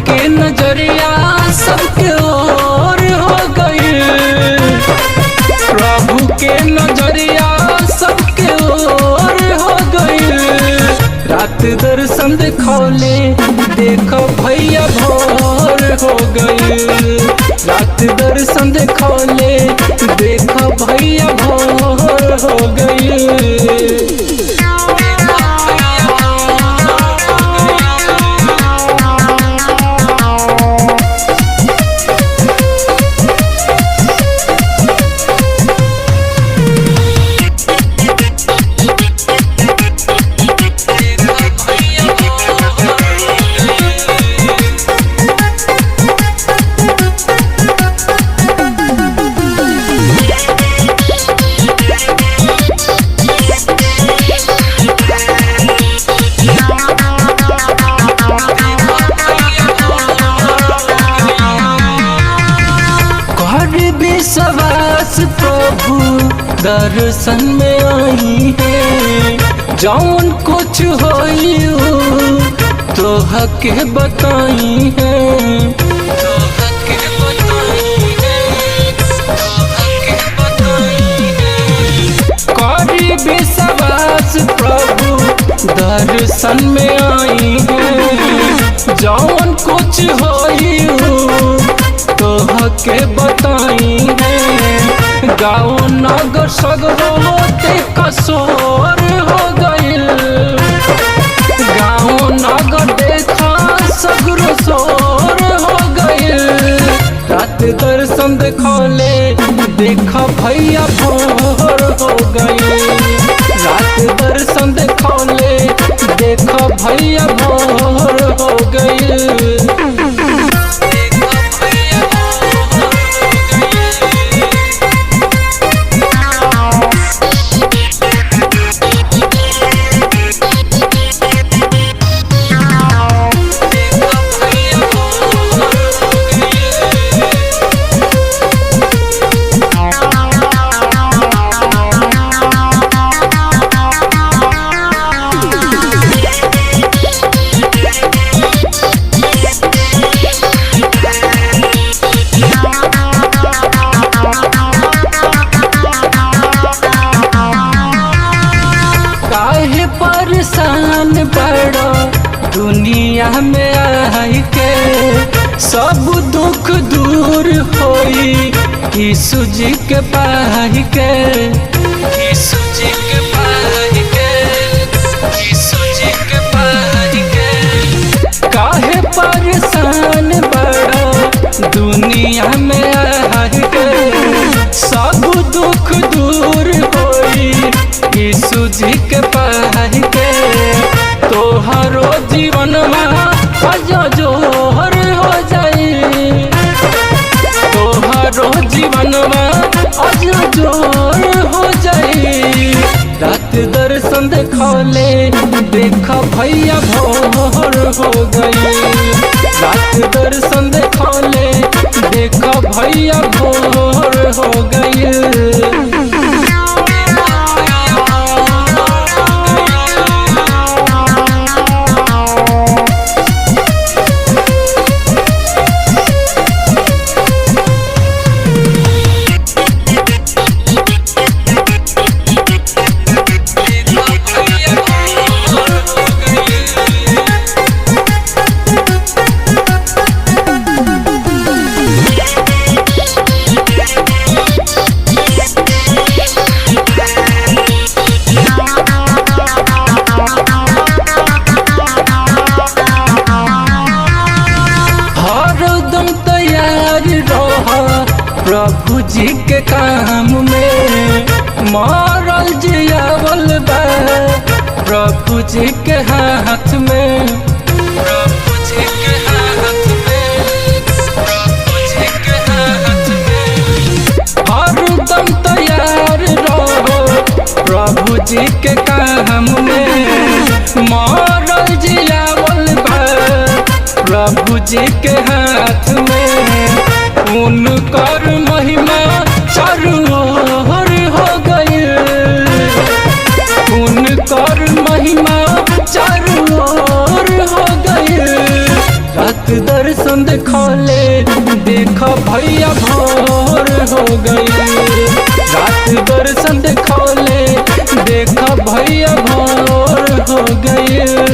के नजरिया सबके ओर हो गई। प्रभु के नजरिया सबके ओर हो गई। रात दर्शन देखौले देखो भैया भोर हो गई। रात दर्शन देखौले देखो भैया भोर हो गई। विश्वास प्रभु दर्शन में आई है। जौन कुछ होई तो हके बताई है। करी विश्वास प्रभु दर्शन में आई है। जौन कुछ होई तो हके बताई है। गाँव नगर सगरोते कसोर हो गइल। गाँव नगर देखा सगरो सोर हो गइल। रात दर्शन देखौले देखा भैया भोर हो गइल। रात दर्शन देखौले देखा भैया भोर हो गइल। परेशान बड़ो दुनिया में आई के। सब दुख दूर होई यीशु जी के पाही के। यीशु जी के पाही के। यीशु जी के पाही के। काहे परेशान बड़ो दुनिया में आई के। सब दुख दूर होई यीशु जी के पाही के। तोहरो जीवन में जोहर हो जाई। तोहरो जीवन में जोहर हो जाई। रात दर्शन देखौले देखा भैया भोर हो गई। रात दर्शन देखौले देखा भैया भोर हो गई। प्रभु जी के काम में मरल जियावल बा प्रभु जी के हाथ में। प्रभु जी के हाथ में। प्रभु जी के हाथ में। हरदम तैयार रहो प्रभु जी के काम में। मरल जियावल बा प्रभु जी के हाथ में। उनकर महिमा चारों ओर हो गई। उनकर महिमा चारों ओर हो गई। रात दर्शन भैया भोर हो गई। रात दर्शन देखौले देखा भैया भोर हो गई।